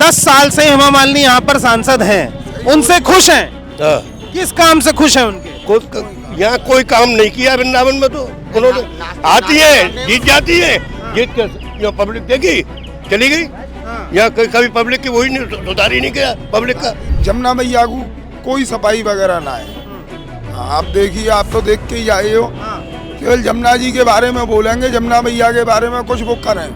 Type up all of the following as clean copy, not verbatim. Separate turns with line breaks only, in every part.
10 साल से हेमा मालिनी यहाँ पर सांसद हैं, उनसे खुश हैं? किस काम से खुश हैं उनके?
यहाँ कोई काम नहीं किया वृंदावन में, तो उन्होंने आती है जीत जाती है, जीत के यहाँ पब्लिक देखी चली गई। यहाँ कभी पब्लिक की वही नहीं सुधार ही नहीं किया पब्लिक का।
जमुना मैया को कोई सफाई वगैरह ना है। आप देखिए, आप तो देख के ही आए हो। केवल जमुना जी के बारे में बोलेंगे, जमुना मैया के बारे में कुछ वो करें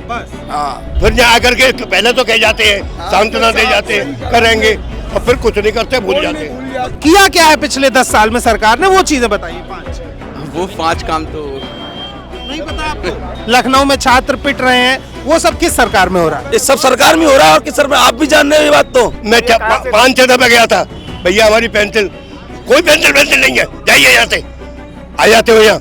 बस। हाँ,
फिर यहाँ आकर के पहले तो कह जाते हैं, सांत्वना दे जाते हैं, करेंगे, और फिर कुछ नहीं करते, भूल जाते हैं।
किया क्या है पिछले 10 साल में सरकार ने, वो चीजें बताइए। 5
वो 5 काम तो
नहीं पता आपको? लखनऊ में छात्र पिट रहे हैं, वो सब किस सरकार में हो रहा है?
ये सब सरकार में हो रहा है, और किस सरकार में आप भी जान रहे हो ये बात। तो
मैं 5-6 दफे गया था, भैया हमारी पेंसिल, कोई पेंसिल नहीं है, जाइए यहाँ से, आ जाते हो यहाँ।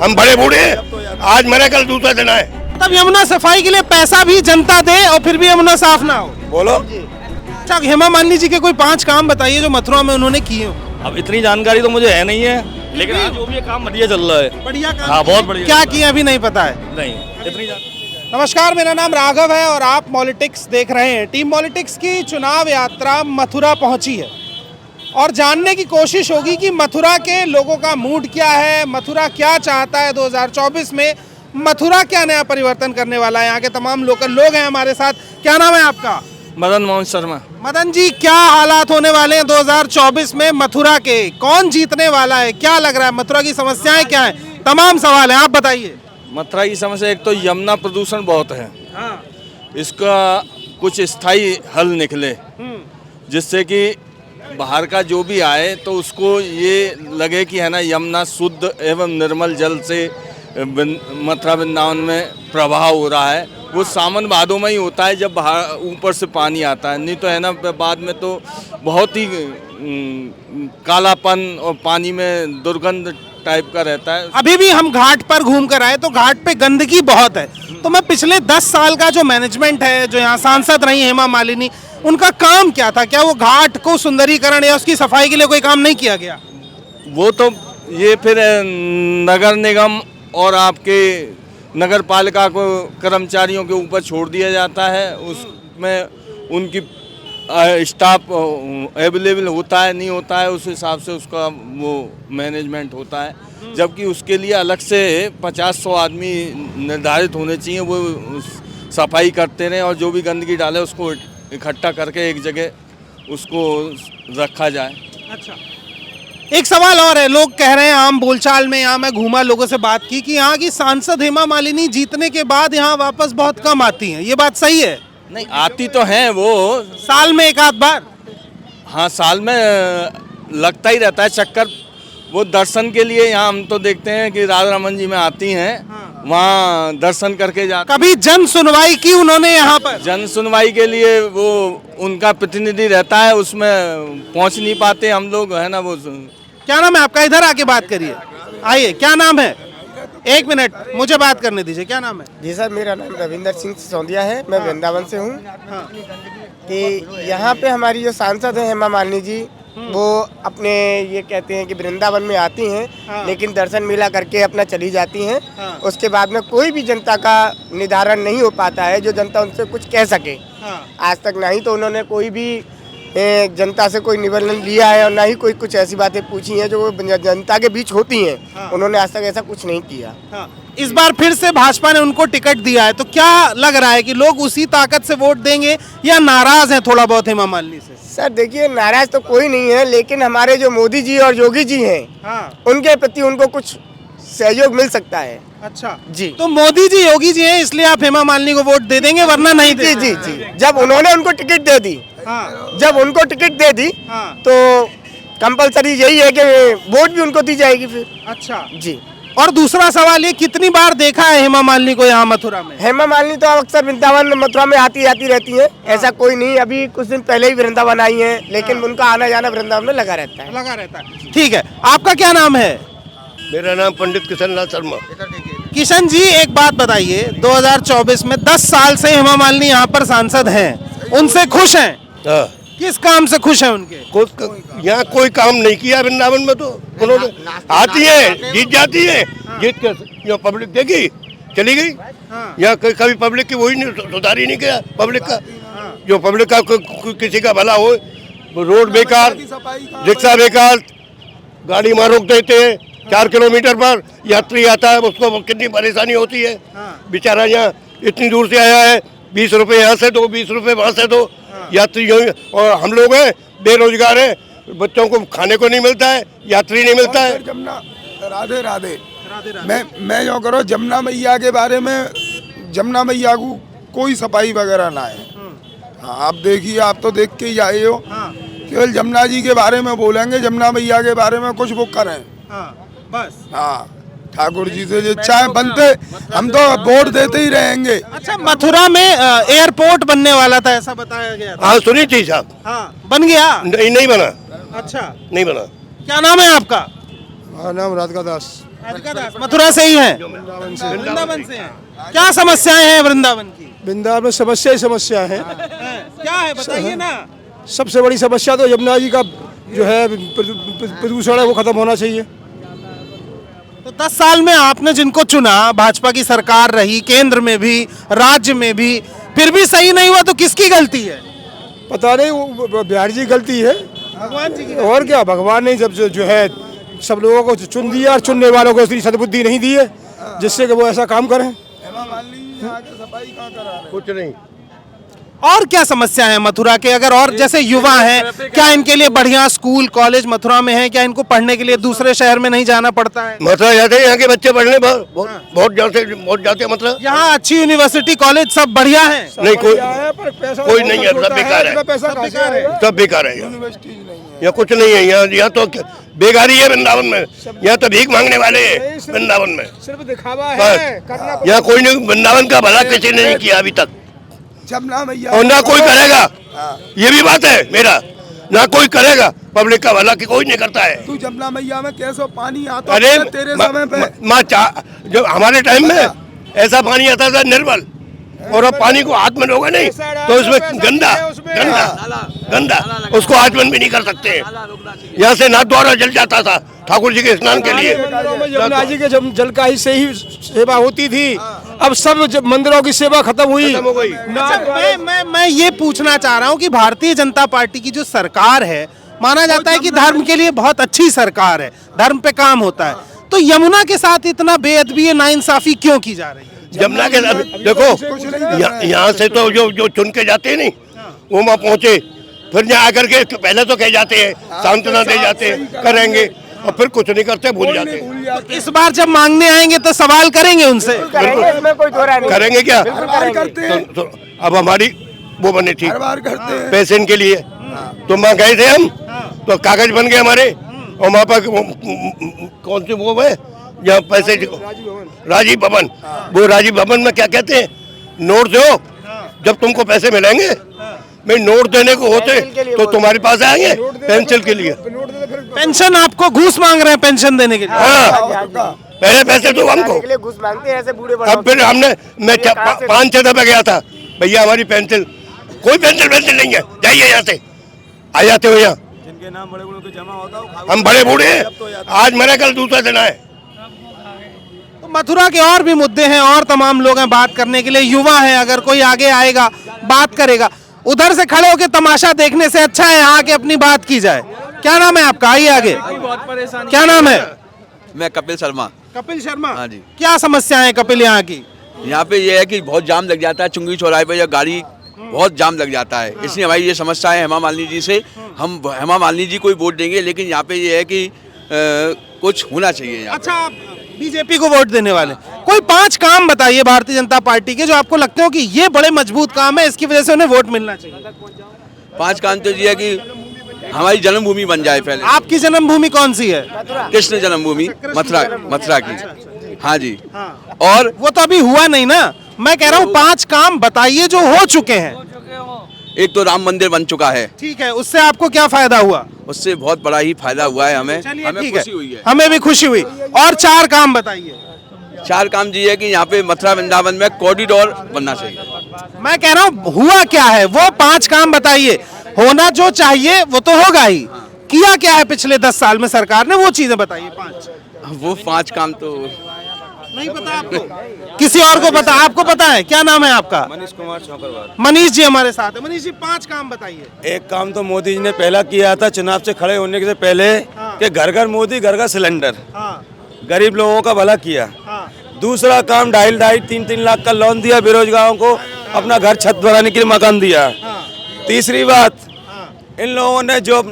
हम बड़े बूढ़े हैं, आज मेरा कल दूसरा दिन है।
तब यमुना सफाई के लिए पैसा भी जनता दे और फिर भी यमुना साफ ना हो।
बोलो।
अच्छा, हेमा मालिनी जी के कोई 5 काम बताइए जो मथुरा में उन्होंने किए हो।
अब इतनी जानकारी तो मुझे है नहीं है, लेकिन हाँ, जो भी ये काम बढ़िया चल रहा है।
बढ़िया काम।
हाँ, बहुत बढ़िया।
क्या किए अभी नहीं पता है?
नहीं, इतनी जानकारी।
नमस्कार, मेरा नाम राघव है और आप पॉलिटिक्स देख रहे हैं। टीम पॉलिटिक्स की चुनाव यात्रा मथुरा पहुंची है और जानने की कोशिश होगी कि मथुरा के लोगों का मूड क्या है, मथुरा क्या चाहता है 2024 में, मथुरा क्या नया परिवर्तन करने वाला है। यहाँ के तमाम लोकल लोग हैं हमारे साथ। क्या नाम है आपका?
मदन मोहन शर्मा।
मदन जी, क्या हालात होने वाले हैं 2024 में मथुरा के? कौन जीतने वाला है? क्या लग रहा है? मथुरा की समस्याएं क्या है? तमाम सवाल हैं, आप बताइए।
मथुरा की समस्या, एक तो यमुना प्रदूषण बहुत है,
हाँ।
इसका कुछ स्थायी हल निकले, जिससे कि बाहर का जो भी आए तो उसको ये लगे कि है ना, यमुना शुद्ध एवं निर्मल जल से मथुरा वृंदावन में प्रवाह हो रहा है। वो सावन भादों में ही होता है जब बाहर ऊपर से पानी आता है, नहीं तो है ना बाद में तो बहुत ही कालापन और पानी में दुर्गंध टाइप का रहता है।
अभी भी हम घाट पर घूम कर आए तो घाट पे गंदगी बहुत है। तो मैं पिछले 10 साल का जो मैनेजमेंट है, जो यहाँ सांसद रही हेमा मालिनी, उनका काम क्या था? क्या वो घाट को सुंदरीकरण या उसकी सफाई के लिए कोई काम नहीं किया गया?
वो तो ये फिर नगर निगम और आपके नगर पालिका को कर्मचारियों के ऊपर छोड़ दिया जाता है। उसमें उनकी स्टाफ अवेलेबल होता है नहीं होता है, उस हिसाब से उसका वो मैनेजमेंट होता है। जबकि उसके लिए अलग से 50-100 आदमी निर्धारित होने चाहिए, वो सफाई करते रहें और जो भी गंदगी डाले उसको इकट्ठा करके एक जगह उसको रखा जाए।
अच्छा, एक सवाल और है। लोग कह रहे हैं, आम बोलचाल में, यहाँ मैं घूमा, लोगों से बात की कि यहाँ की सांसद हेमा मालिनी जीतने के बाद यहाँ वापस बहुत कम आती हैं। ये बात सही है?
नहीं, आती तो हैं वो,
साल में 1 आध बार।
हाँ, साल में लगता ही रहता है चक्कर। वो दर्शन के लिए यहाँ हम तो देखते हैं कि राधा रमन जी में आती हैं। हाँ। वहाँ दर्शन करके जाते।
कभी जन सुनवाई की उन्होंने यहाँ पर?
जन सुनवाई के लिए वो उनका प्रतिनिधि रहता है, उसमें पहुँच नहीं पाते हम लोग, है ना। वो
क्या नाम है आपका? इधर आके बात करिए, आइए। क्या नाम है? 1 मिनट मुझे बात करने दीजिए। क्या नाम है?
जी सर, मेरा नाम रविंदर सिंह सिसोदिया है, मैं वृंदावन से हूँ। कि यहाँ पे हमारी जो सांसद हैं हेमा मालिनी जी, वो अपने ये कहते हैं कि वृंदावन में आती हैं, लेकिन दर्शन मेला करके अपना चली जाती हैं। उसके बाद में कोई भी जनता का निर्धारण नहीं हो पाता है जो जनता उनसे कुछ कह सके। आज तक ना ही तो उन्होंने कोई भी जनता से कोई निवेदन लिया है और ना ही कोई कुछ ऐसी बातें पूछी हैं जो जनता के बीच होती हैं। उन्होंने आज तक ऐसा कुछ नहीं किया।
इस बार फिर से भाजपा ने उनको टिकट दिया है, तो क्या लग रहा है कि लोग उसी ताकत से वोट देंगे या नाराज हैं थोड़ा बहुत हेमा मालिनी से?
सर देखिए, नाराज तो कोई नहीं है, लेकिन हमारे जो मोदी जी और योगी जी हैं, उनके प्रति उनको कुछ सहयोग मिल सकता है।
अच्छा
जी,
तो मोदी जी योगी जी हैं, इसलिए आप हेमा मालिनी को वोट दे देंगे, वरना नहीं
जी जी जी। जब उन्होंने उनको टिकट दे दी, जब उनको टिकट दे दी तो कंपलसरी यही है कि वोट भी उनको दी जाएगी फिर।
अच्छा
जी।
और दूसरा सवाल ये, कितनी बार देखा है हेमा मालिनी को यहाँ मथुरा में?
हेमा मालिनी तो अक्सर वृंदावन मथुरा में आती रहती है। ऐसा कोई नहीं, अभी कुछ दिन पहले ही वृंदावन आई है, लेकिन उनका आना जाना वृंदावन में लगा रहता है।
ठीक है, आपका क्या नाम है?
मेरा नाम पंडित किशन लाल शर्मा।
किशन जी, एक बात बताइए, 2024 में 10 साल से हेमा मालिनी यहाँ पर सांसद हैं, उनसे खुश हैं? किस काम से खुश हैं उनके?
यहाँ कोई काम नहीं किया वृंदावन में, तो उन्होंने आती है जीत जाती है, जीत के यहाँ पब्लिक देखी चली गई। यहाँ कभी पब्लिक की वही नहीं सुधार ही नहीं किया पब्लिक का। जो पब्लिक का किसी का भला हो, रोड बेकार, रिक्शा बेकार, गाड़ी वहाँ रोक देते हैं 4 किलोमीटर पर, यात्री आता है उसको कितनी परेशानी होती है। बेचारा यहाँ इतनी दूर से आया है, 20 रुपए यहाँ से दो, 20 रुपए वहाँ से दो, यात्री और हम लोग हैं बेरोजगार हैं, बच्चों को खाने को नहीं मिलता है, यात्री नहीं मिलता है।
जमुना राधे राधे मैं जो करो जमुना मैया के बारे में, जमुना मैया को कोई सफाई वगैरह ना है। हाँ, आप देखिए, आप तो देख के ही आए हो। केवल जमुना जी के बारे में बोलेंगे, जमुना मैया के बारे में कुछ वो करें।
बस।
हाँ, ठाकुर जी से जो चाहे बनते, हम तो वोट देते ही रहेंगे।
अच्छा, मथुरा में एयरपोर्ट बनने वाला था ऐसा बताया गया था।
हाँ सुनी थी साहब।
हाँ, बन गया?
नहीं बना।
अच्छा,
नहीं बना।
क्या नाम है आपका?
नाम राधिका दास।
राधिका दास, मथुरा से ही हैं? वृंदावन से हैं। क्या समस्याएं हैं वृंदावन की?
वृंदावन में समस्या ही समस्या है।
क्या है बताइए ना।
सबसे बड़ी समस्या तो यमुना जी का जो है प्रदूषण है वो खत्म होना चाहिए।
तो 10 साल में आपने जिनको चुना, भाजपा की सरकार रही, केंद्र में भी, राज्य में भी, फिर भी सही नहीं हुआ तो किसकी गलती है?
पता नहीं, वो बिहार जी गलती है।
भगवान जी की।
और क्या, भगवान ने जब जो है सब लोगों को चुन दिया और चुनने वालों को इतनी सद्बुद्धि नहीं दी है जिससे कि वो ऐसा काम करें।
कुछ नहीं।
और क्या समस्या है मथुरा के? अगर और जैसे युवा हैं, क्या इनके लिए बढ़िया स्कूल कॉलेज मथुरा में है? क्या इनको पढ़ने के लिए दूसरे शहर में नहीं जाना पड़ता है?
मथुरा जाते हैं यहाँ के बच्चे पढ़ने, बहुत जाते हैं मतलब।
यहाँ अच्छी यूनिवर्सिटी कॉलेज सब बढ़िया है?
नहीं,
कोई
नहीं है, सब बेकार है। सब बेकार है यहाँ कुछ नहीं है। यहाँ तो बेकारी है वृंदावन में। यहाँ तो भीख मांगने वाले हैं वृंदावन में,
सिर्फ दिखावा है।
बस। यहाँ कोई नहीं, वृंदावन का भला किसी ने नहीं किया अभी तक,
जमुना मैया
और ना कोई करेगा। ये भी बात है मेरा, ना कोई करेगा पब्लिक का भला, कि कोई नहीं करता है।
तू जमुना मैया में कैसे पानी आता
अरे
है तेरे समय पे?
जो हमारे टाइम में ऐसा पानी आता था निर्मल, और अब पानी को हाथ में लोगे नहीं तो उसमें गंदा गंदा गंदा, उसको आचमन भी नहीं कर सकते। यहाँ से नाथ द्वारा जल जाता था ठाकुर जी के स्नान के लिए।
यमुना जी के जल का ही से ही सेवा होती थी। अब सब मंदिरों की सेवा खत्म हुई।
खत्म हो गई।
अच्छा, मैं ये पूछना चाह रहा हूँ कि भारतीय जनता पार्टी की जो सरकार है, माना जाता है कि धर्म के लिए बहुत अच्छी सरकार है, धर्म पे काम होता है, तो यमुना के साथ इतना बेअदबी नाइंसाफी क्यों की जा रही है?
जमुना के देखो, यहाँ से तो जो चुन के जाते हैं नहीं, वो वहाँ पहुँचे, फिर यहाँ आकर के पहले तो कह जाते हैं, सांत्वना दे जाते हैं, करेंगे, और फिर कुछ नहीं करते, भूल जाते हैं।
तो इस बार जब मांगने आएंगे तो सवाल करेंगे उनसे?
करेंगे क्या? तो अब हमारी वो बनी थी पेंशन के लिए, तो वहाँ गए थे हम, तो कागज बन गए हमारे, और वहाँ पर कौन सी वो है यहाँ पैसे, राजीव भवन, वो राजीव भवन में क्या कहते हैं, नोट दो, जब तुमको पैसे मिलेंगे, मैं नोट देने को होते तो तुम्हारे पास आएंगे पेंशन के लिए।
पेंशन आपको घूस मांग रहे हैं पेंशन देने के लिए?
हाँ, पहले पैसे दो हमको,
घुस मांगते हैं ऐसे बूढ़े।
अब फिर मैं 5-6 दफे गया था, भैया हमारी पेंशन, कोई पेंशन नहीं है, जाइए यहाँ से, आ जाते हो यहाँ।
जिनके नाम बड़े बूढ़ों के जमा होता,
हम बड़े बूढ़े हैं, आज मेरा कल दूसरा दिन है।
तो मथुरा के और भी मुद्दे हैं, और तमाम लोग हैं बात करने के लिए, युवा हैं, अगर कोई आगे आएगा बात करेगा। उधर से खड़े होकर तमाशा देखने से अच्छा है आके अपनी बात की जाए। क्या नाम है आपका? आइए आगे। क्या नाम है?
मैं कपिल शर्मा।
कपिल शर्मा।
हाँ जी।
क्या समस्या है कपिल यहाँ की?
यहाँ पे ये है कि बहुत जाम लग जाता है चुंगी चौराहे पे, या गाड़ी बहुत जाम लग जाता है, इसलिए हमारी ये समस्या है हेमा मालिनी जी से। हम हेमा मालिनी जी को ही वोट देंगे, लेकिन यहाँ पे ये है कि कुछ होना चाहिए यहाँ।
अच्छा, आप बीजेपी को वोट देने वाले, कोई 5 काम बताइए भारतीय जनता पार्टी के जो आपको लगते हो कि ये बड़े मजबूत काम है, इसकी वजह से उन्हें वोट मिलना चाहिए।
5 काम तो ये है कि हमारी जन्मभूमि बन जाए पहले।
आपकी जन्मभूमि कौन सी है?
कृष्ण जन्मभूमि मथुरा की। हाँ जी। और
वो तो अभी हुआ नहीं ना, मैं कह रहा हूँ 5 काम बताइए जो हो चुके हैं।
एक तो राम मंदिर बन चुका है।
ठीक है, उससे आपको क्या फायदा हुआ?
उससे बहुत बड़ा ही फायदा हुआ है हमें। हमें
ठीक
खुशी
है,
हुई है।
हमें भी खुशी हुई। और 4 काम बताइए।
4 काम ये है कि यहाँ पे मथुरा वृंदावन में कॉरिडोर बनना चाहिए।
मैं कह रहा हूँ हुआ क्या है, वो 5 काम बताइए। होना जो चाहिए वो तो होगा ही, किया क्या है पिछले 10 साल में सरकार ने, वो चीजें बताइए 5।
वो 5 काम तो
नहीं पता आपको? किसी और को पता? आपको पता है? क्या नाम है आपका?
मनीष कुमार छौकरवार।
मनीष जी हमारे साथ है। मनीष जी 5 काम बताइए।
एक काम तो मोदी जी ने पहला किया था चुनाव से खड़े होने से पहले कि घर घर मोदी, घर घर सिलेंडर, गरीब लोगों का भला किया। दूसरा काम 2.5-3 लाख का लोन दिया बेरोजगारों को, अपना घर छत बनाने के लिए मकान दिया। तीसरी बात, इन लोगों ने जो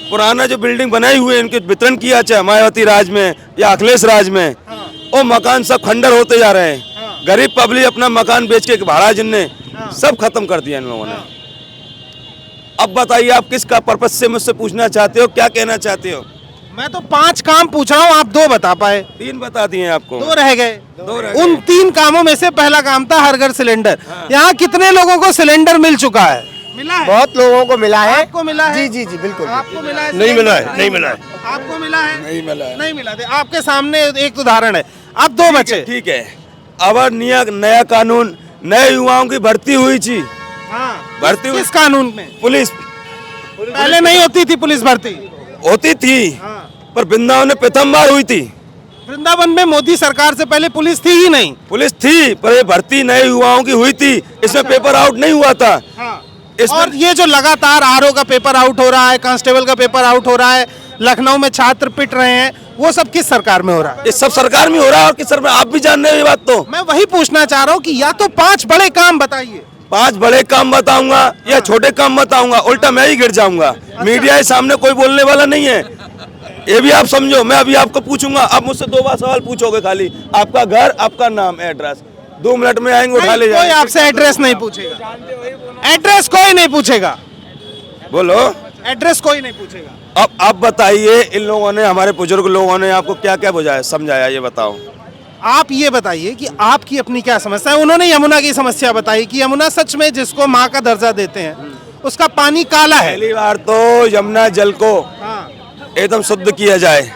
पुराना जो बिल्डिंग बनाई हुई है इनके वितरण किया, चाहे मायावती राज में या अखिलेश राज में, वो मकान सब खंडर होते जा रहे हैं। गरीब पब्लिक अपना मकान बेच के भाड़ा जिनने सब खत्म कर दिया इन लोगों ने। अब बताइए आप किसका पर्पस से मुझसे पूछना चाहते हो, क्या कहना चाहते हो?
मैं तो 5 काम पूछ रहा हूँ, आप 2 बता पाए।
3 बता दिए आपको।
2 रह गए। उन 3 कामों में से पहला काम था हर घर सिलेंडर। यहाँ कितने लोगों को सिलेंडर मिल चुका है? मिला है?
बहुत लोगों को मिला है।
आपको मिला है?
जी बिल्कुल।
आपको मिला है?
नहीं मिला है, नहीं मिला है।
आपको मिला है?
नहीं मिला है।
नहीं मिला। आपके सामने एक उदाहरण है। अब 2 बचे।
ठीक है, अब नया कानून, नए युवाओं की भर्ती हुई थी। भर्ती हुई
किस कानून में?
पुलिस
पहले नहीं होती थी पुलिस भर्ती?
होती थी, पर वृंदावन में प्रथम बार हुई थी।
वृंदावन में मोदी सरकार से पहले पुलिस थी ही नहीं।
पुलिस थी, पर ये भर्ती नए युवाओं की हुई थी, इसमें पेपर आउट नहीं हुआ था।
और ये जो लगातार आरओ का पेपर आउट हो रहा है, कांस्टेबल का पेपर आउट हो रहा है, लखनऊ में छात्र पिट रहे हैं, वो सब किस सरकार में हो रहा है?
ये सब सरकार में हो रहा है। और किस सरकार, आप भी जान रहे हो ये बात। तो
मैं वही पूछना चाह रहा हूँ कि या तो 5 बड़े काम बताइए।
5 बड़े काम बताऊंगा या छोटे काम बताऊंगा, उल्टा मैं ही गिर जाऊंगा। मीडिया के सामने कोई बोलने वाला नहीं है, ये भी आप समझो। मैं अभी आपको पूछूंगा, आप मुझसे 2 बार सवाल पूछोगे खाली, आपका घर, आपका नाम, एड्रेस। 2 मिनट में आएंगे, उठा ले
कोई
जाएंगे।
आपसे एड्रेस नहीं पूछेगा। एड्रेस कोई नहीं पूछेगा।
बोलो,
एड्रेस कोई नहीं पूछेगा।
अब आप बताइए, इन लोगों ने, हमारे बुजुर्ग लोगों ने आपको क्या क्या बुझाया, समझाया, ये बताओ।
आप ये बताइए कि आपकी अपनी क्या समस्या है। उन्होंने यमुना की समस्या बताई कि यमुना सच में जिसको माँ का दर्जा देते हैं उसका पानी काला है।
पहली बार तो यमुना जल को एकदम शुद्ध किया जाए।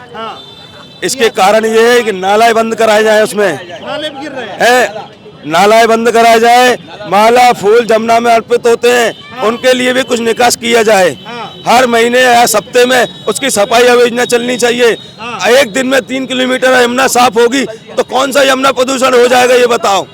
इसके कारण ये है कि नाला बंद कराए जाए, उसमें
नाले गिर रहे हैं।
है, नाला बंद कराया जाए। माला फूल जमुना में अर्पित होते हैं, उनके लिए भी कुछ निकास किया जाए। हर महीने या हफ्ते में उसकी सफाई योजना चलनी चाहिए। एक दिन में 3 किलोमीटर यमुना साफ होगी तो कौन सा यमुना प्रदूषण हो जाएगा, ये बताओ।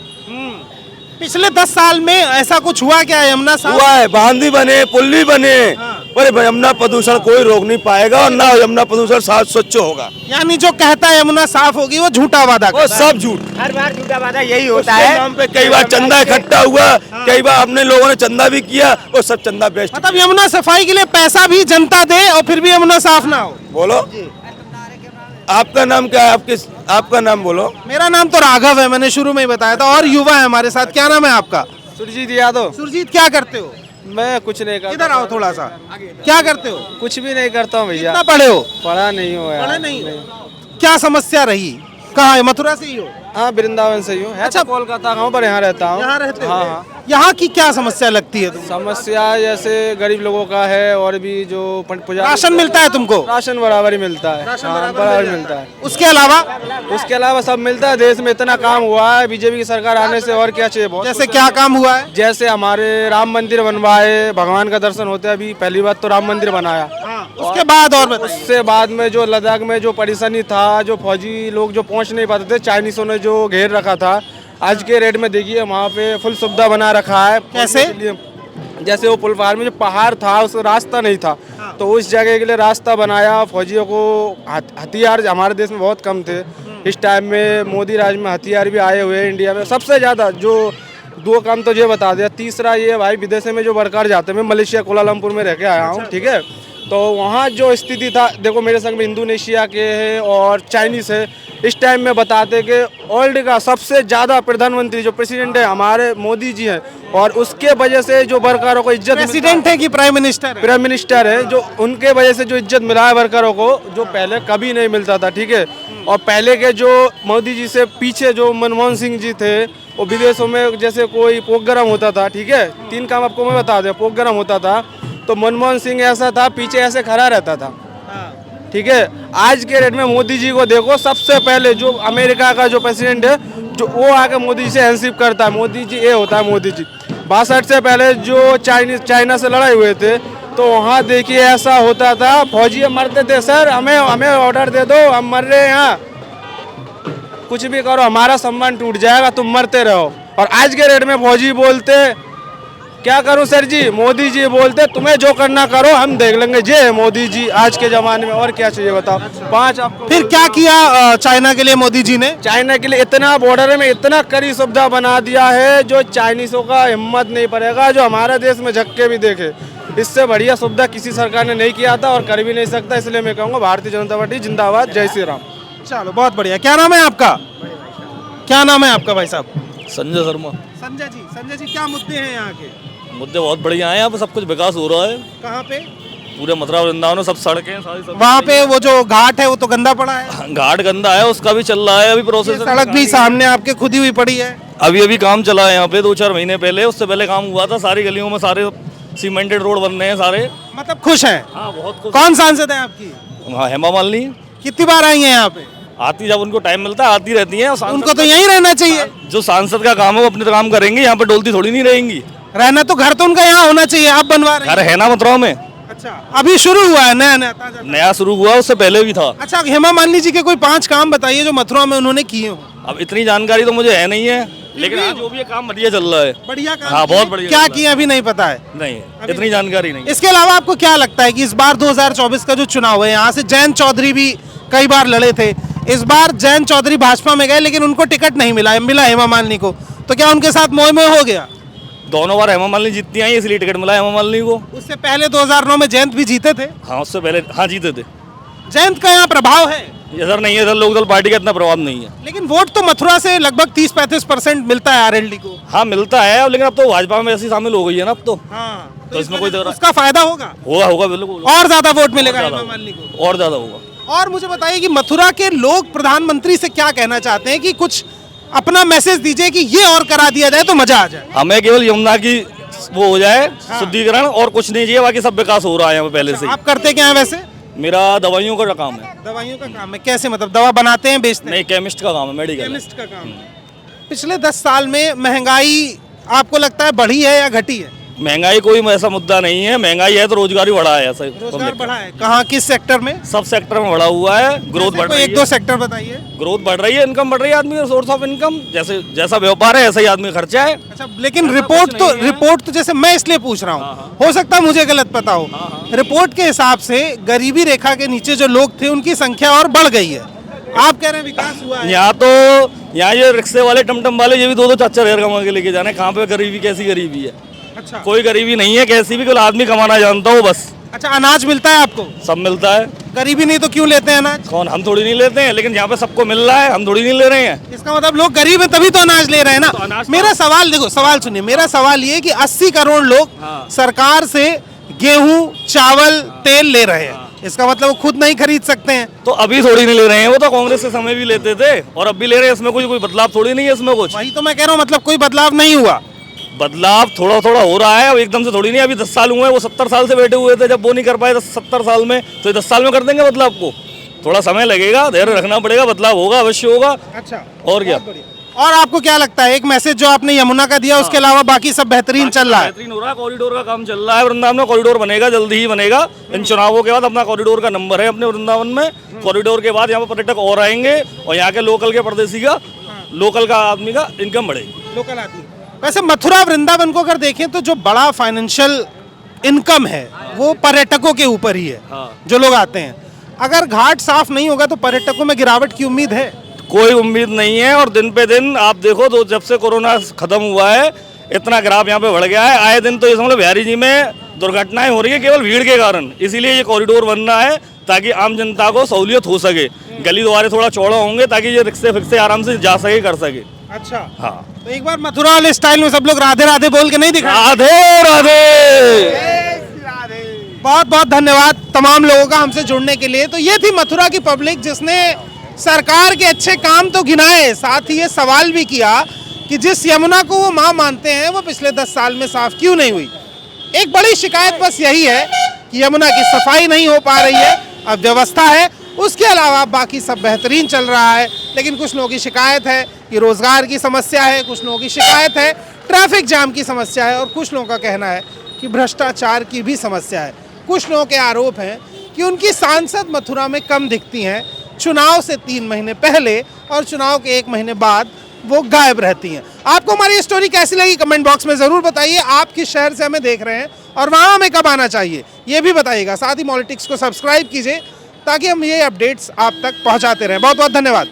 पिछले 10 साल में ऐसा कुछ हुआ क्या? यमुना साफ
हुआ है, बांध भी बने, पुल भी बने, पर यमुना प्रदूषण कोई रोक नहीं पाएगा और ना यमुना प्रदूषण साफ स्वच्छ होगा।
यानी जो कहता है यमुना साफ होगी वो झूठा वादा
वो
करता है।
सब झूठ।
हर बार झूठा वादा यही होता
उसके
है।
नाम पे कई बार चंदा इकट्ठा हुआ, कई बार अपने लोगों ने चंदा भी किया, वो सब चंदा बेस्ट।
मतलब यमुना सफाई के लिए पैसा भी जनता दे और फिर भी यमुना साफ ना हो।
बोलो, आपका नाम क्या है? आपका नाम बोलो।
मेरा नाम तो राघव है, मैंने शुरू में ही बताया था, और युवा है हमारे साथ। क्या नाम है आपका?
सुरजीत यादव।
सुरजीत, क्या करते हो?
मैं कुछ नहीं करता।
इधर आओ थोड़ा सा। क्या करते हो?
कुछ भी नहीं करता हूँ भैया।
कितना पढ़े हो?
पढ़ा नहीं हो यार।
पढ़े नहीं। क्या समस्या रही? कहाँ है? मथुरा से ही हो?
हाँ, वृंदावन से ही हूँ। अच्छा, कोलकाता का हूँ पर यहाँ रहता हूँ।
यहाँ रहते हो?
हाँ।
यहाँ की क्या समस्या लगती है तुमको?
समस्या जैसे गरीब लोगों का है, और भी जो पुजारी,
राशन मिलता है तुमको?
राशन बराबर ही मिलता है। हाँ, बराबर मिलता है।
उसके अलावा
सब मिलता है। देश में इतना काम हुआ है बीजेपी की सरकार आने से, और क्या चाहिए? बहुत।
जैसे क्या काम हुआ है?
जैसे हमारे राम मंदिर बनवाए, भगवान का दर्शन होता है। अभी पहली बात तो राम मंदिर बनाया।
उसके बाद और बताइए।
उससे बाद में जो लद्दाख में जो परेशानी था, जो फौजी लोग जो पहुंच नहीं पाते थे, चाइनीसों ने जो घेर रखा था, आज के रेट में देखिए वहाँ पे फुल सुविधा बना रखा है।
कैसे?
जैसे वो पुल पार में जो पहाड़ था उसका रास्ता नहीं था, तो उस जगह के लिए रास्ता बनाया। फौजियों को हथियार हमारे देश में बहुत कम थे इस टाइम में, मोदी राज में हथियार भी आए हुए हैं इंडिया में सबसे ज़्यादा। जो 2 काम तो ये बता दिया। तीसरा ये भाई, विदेश में जो वर्कर जाते हैं, मैं मलेशिया कोलालमपुर में रह के आया हूँ, ठीक है। तो वहाँ जो स्थिति था, देखो मेरे संग में इंडोनेशिया के हैं और चाइनीज़ है। इस टाइम में बताते कि वर्ल्ड का सबसे ज़्यादा प्रधानमंत्री जो प्रेसिडेंट है हमारे मोदी जी हैं, और उसके वजह से जो वर्करों को इज्जत,
प्रेसिडेंट है कि प्राइम मिनिस्टर है?
प्राइम मिनिस्टर है, जो उनके वजह से जो इज्जत मिला है वर्करों को, जो पहले कभी नहीं मिलता था, ठीक है। और पहले के जो मोदी जी से पीछे जो मनमोहन सिंह जी थे, वो विदेशों में जैसे कोई प्रोग्राम होता था, ठीक है, 3 काम आपको मैं बता दें, प्रोग्राम होता था तो मनमोहन सिंह ऐसा था, पीछे ऐसे खड़ा रहता था, ठीक है। आज के रेट में मोदी जी को देखो, सबसे पहले जो अमेरिका का जो प्रेसिडेंट है, जो वो आके मोदी जी से हैंडशिप करता है। मोदी जी ये होता है मोदी जी। 62 से पहले जो चाइना से लड़ाई हुए थे, तो वहाँ देखिए ऐसा होता था, फौजी मरते थे, सर हमें ऑर्डर दे दो, हम मर रहे हैं यहाँ। कुछ भी करो हमारा सम्मान टूट जाएगा, तुम मरते रहो। और आज के रेट में फौजी बोलते क्या करूं सर जी, मोदी जी बोलते तुम्हें जो करना करो हम देख लेंगे। जे है मोदी जी आज के जमाने में, और क्या चाहिए बताओ। 5 आपको
फिर क्या किया चाइना के लिए मोदी जी ने?
चाइना के लिए इतना बॉर्डर में इतना कड़ी सुविधा बना दिया है जो चाइनीजों का हिम्मत नहीं पड़ेगा जो हमारे देश में झक्के भी देखे। इससे बढ़िया सुविधा किसी सरकार ने नहीं किया था और कर भी नहीं सकता। इसलिए मैं कहूँगा भारतीय जनता पार्टी जिंदाबाद, जय श्री राम।
चलो बहुत बढ़िया। क्या नाम है आपका? क्या नाम है आपका भाई साहब?
संजय शर्मा।
संजय जी क्या मुद्दे हैं यहाँ के?
मुद्दे बहुत बढ़िया हैं, यहाँ पे सब कुछ विकास हो रहा है।
कहाँ पे?
पूरे मथुरा वृंदावन में सब सड़कें सारी सब।
वहाँ पे वो जो घाट है वो तो गंदा पड़ा है।
घाट गंदा है, उसका भी चल रहा है अभी प्रोसेस।
सड़क भी सामने आपके खुदी हुई पड़ी है।
अभी काम चला है यहाँ पे 2-4 महीने पहले, उससे पहले काम हुआ था। सारी गलियों में सारे सीमेंटेड रोड बन रहे हैं सारे।
मतलब खुश हैं?
हाँ बहुत खुश।
कौन सांसद है आपकी?
हाँ हेमा मालिनी।
कितनी बार आई है यहाँ पे?
आती जब उनको टाइम मिलता है आती रहती है।
उनको तो यहीं रहना चाहिए।
जो सांसद का काम है वो अपने काम करेंगे, यहाँ पे डोलती थोड़ी नहीं रहेंगी।
रहना तो घर तो उनका यहाँ होना चाहिए, आप बनवा रहे हैं।
घर है ना मथुरा में।
अच्छा अभी शुरू हुआ है नया ताजा?
नया शुरू हुआ, उससे पहले भी था।
अच्छा हेमा मालिनी जी के कोई 5 काम बताइए जो मथुरा में उन्होंने किए हो।
अब इतनी जानकारी तो मुझे है नहीं है, लेकिन हाँ, जो भी ये काम बढ़िया चल रहा है।
बढ़िया काम।
हाँ बहुत बढ़िया।
क्या किया अभी नहीं पता है?
नहीं इतनी जानकारी नहीं।
इसके अलावा आपको क्या लगता है कि इस बार 2024 का जो चुनाव है, यहाँ से जयंत चौधरी भी कई बार लड़े थे, इस बार जयंत चौधरी भाजपा में गए लेकिन उनको टिकट नहीं मिला हेमा मालिनी को, तो क्या उनके साथ मोह हो गया?
दोनों बार हेमा मालिनी जीतती आई इसलिए टिकट मिला हेमा मालिनी को।
उससे पहले 2009 में जयंत भी जीते थे।
हाँ उससे पहले हाँ जीते थे।
जयंत का यहाँ प्रभाव है?
इधर नहीं है, इधर लोकदल पार्टी का इतना प्रभाव नहीं है।
लेकिन वोट तो मथुरा से लगभग 30-35% मिलता है आरएलडी को।
हाँ मिलता है, लेकिन अब तो भाजपा में ऐसी शामिल हो गई है ना अब तो।
हाँ
तो इसमें कोई
उसका फायदा होगा?
होगा बिल्कुल।
और ज्यादा वोट मिलेगा हेमा मालिनी को?
और ज्यादा होगा।
और मुझे बताइए कि मथुरा के लोग प्रधानमंत्री से क्या कहना चाहते हैं, कि कुछ अपना मैसेज दीजिए कि ये और करा दिया जाए तो मजा आ जाए।
हमें केवल यमुना की वो हो जाए शुद्धिकरण, और कुछ नहीं चाहिए, बाकी सब विकास हो रहा है यहाँ पे पहले से।
आप करते क्या है वैसे?
मेरा दवाइयों का काम है।
दवाइयों का काम है? कैसे मतलब दवा बनाते हैं बेचते हैं?
नहीं केमिस्ट का काम है, मेडिकल
केमिस्ट का काम है। पिछले 10 साल में महंगाई आपको लगता है बढ़ी है या घटी है?
महंगाई कोई ऐसा मुद्दा नहीं है, महंगाई है तो रोजगार ही बढ़ा है। ऐसा
रोजगार बढ़ा है? कहाँ किस सेक्टर में?
सब सेक्टर में बढ़ा हुआ है, ग्रोथ बढ़ रही है।
1-2 सेक्टर बताइए।
ग्रोथ बढ़ रही है, इनकम बढ़ रही है, आदमी का सोर्स ऑफ इनकम जैसे जैसा व्यापार है ऐसा ही आदमी खर्चा है।
अच्छा लेकिन रिपोर्ट तो जैसे मैं इसलिए पूछ रहा हूँ, हो सकता है मुझे गलत पता हो, रिपोर्ट के हिसाब से गरीबी रेखा के नीचे जो लोग थे उनकी संख्या और बढ़ गई है। आप कह रहे हैं विकास हुआ है।
यहाँ ये रिक्शे वाले टमटम वाले ये भी 2-2 4-4 हजार कमा के लेके जाने। कहाँ पे गरीबी, कैसी गरीबी है?
अच्छा
कोई गरीबी नहीं है, कैसी भी, कोई आदमी कमाना जानता हो बस।
अच्छा अनाज मिलता है आपको?
सब मिलता है।
गरीबी नहीं तो क्यों लेते हैं अनाज?
कौन? हम थोड़ी नहीं लेते हैं, लेकिन यहाँ पे सबको मिल रहा है, हम थोड़ी नहीं ले रहे हैं।
इसका मतलब लोग गरीब है तभी तो अनाज ले रहे हैं ना। मेरा सवाल देखो, सवाल सुनिए, मेरा सवाल ये कि 80 करोड़ लोग सरकार से गेहूं, चावल, तेल ले रहे हैं, इसका मतलब वो खुद नहीं खरीद सकते हैं।
तो अभी थोड़ी नहीं ले रहे हैं, वो तो कांग्रेस के समय भी लेते थे और अब भी ले रहे हैं। इसमें कोई बदलाव थोड़ी नहीं है इसमें कुछ।
वही तो मैं कह रहा हूँ, मतलब कोई बदलाव नहीं हुआ।
बदलाव थोड़ा थोड़ा हो रहा है, अब एकदम से थोड़ी नहीं। अभी 10 साल हुए, वो 70 साल से बैठे हुए थे, जब वो नहीं कर पाए 70 साल में, तो 10 साल में कर देंगे बदलाव को। थोड़ा समय लगेगा, धैर्य रखना पड़ेगा, बदलाव होगा, अवश्य होगा।
अच्छा
और क्या?
और आपको क्या लगता है, एक मैसेज जो आपने यमुना का दिया, उसके अलावा बाकी सब बेहतरीन चल रहा है?
बेहतरीन हो रहा है, कॉरिडोर का काम चल रहा है वृंदावन में। कॉरिडोर बनेगा, जल्दी ही बनेगा। इन चुनावों के बाद अपना कॉरिडोर का नंबर है अपने वृंदावन में। कॉरिडोर के बाद यहाँ पर पर्यटक और आएंगे और यहाँ के लोकल के परदेसी का, लोकल का आदमी का इनकम बढ़ेगी।
लोकल आदमी। वैसे मथुरा वृंदावन को अगर देखें तो जो बड़ा फाइनेंशियल इनकम है वो पर्यटकों के ऊपर ही है, जो लोग आते हैं। अगर घाट साफ नहीं होगा तो पर्यटकों में गिरावट की उम्मीद है?
कोई उम्मीद नहीं है, और दिन पे दिन आप देखो तो जब से कोरोना खत्म हुआ है इतना ग्राफ यहाँ पे बढ़ गया है। आए दिन तो ये समझ लो बिहारी जी में दुर्घटनाएं हो रही है केवल भीड़ के कारण। इसीलिए ये कॉरिडोर बन रहा है ताकि आम जनता को सहूलियत हो सके। गली द्वारे थोड़ा चौड़ा होंगे ताकि ये रिक्शे फिक्से आराम से जा सके, कर सके।
अच्छा
हाँ,
तो एक बार मथुरा वाले स्टाइल में सब लोग राधे राधे बोल के नहीं दिखा?
राधे राधे।
बहुत बहुत धन्यवाद तमाम लोगों का हमसे जुड़ने के लिए। तो ये थी मथुरा की पब्लिक जिसने सरकार के अच्छे काम तो गिनाए, साथ ही ये सवाल भी किया कि जिस यमुना को वो माँ मानते हैं वो पिछले 10 साल में साफ क्यों नहीं हुई। एक बड़ी शिकायत बस यही है कि यमुना की सफाई नहीं हो पा रही है, अव्यवस्था है, उसके अलावा बाकी सब बेहतरीन चल रहा है। लेकिन कुछ लोगों की शिकायत है कि रोजगार की समस्या है, कुछ लोगों की शिकायत है ट्रैफिक जाम की समस्या है, और कुछ लोगों का कहना है कि भ्रष्टाचार की भी समस्या है। कुछ लोगों के आरोप हैं कि उनकी सांसद मथुरा में कम दिखती हैं, चुनाव से 3 महीने पहले और चुनाव के 1 महीने बाद वो गायब रहती हैं। आपको हमारी ये स्टोरी कैसी लगी कमेंट बॉक्स में ज़रूर बताइए। आप किस शहर से हमें देख रहे हैं और वहाँ हमें कब आना चाहिए ये भी बताइएगा। साथ ही पॉलिटिक्स को सब्सक्राइब कीजिए ताकि हम ये अपडेट्स आप तक पहुँचाते रहें। बहुत बहुत धन्यवाद।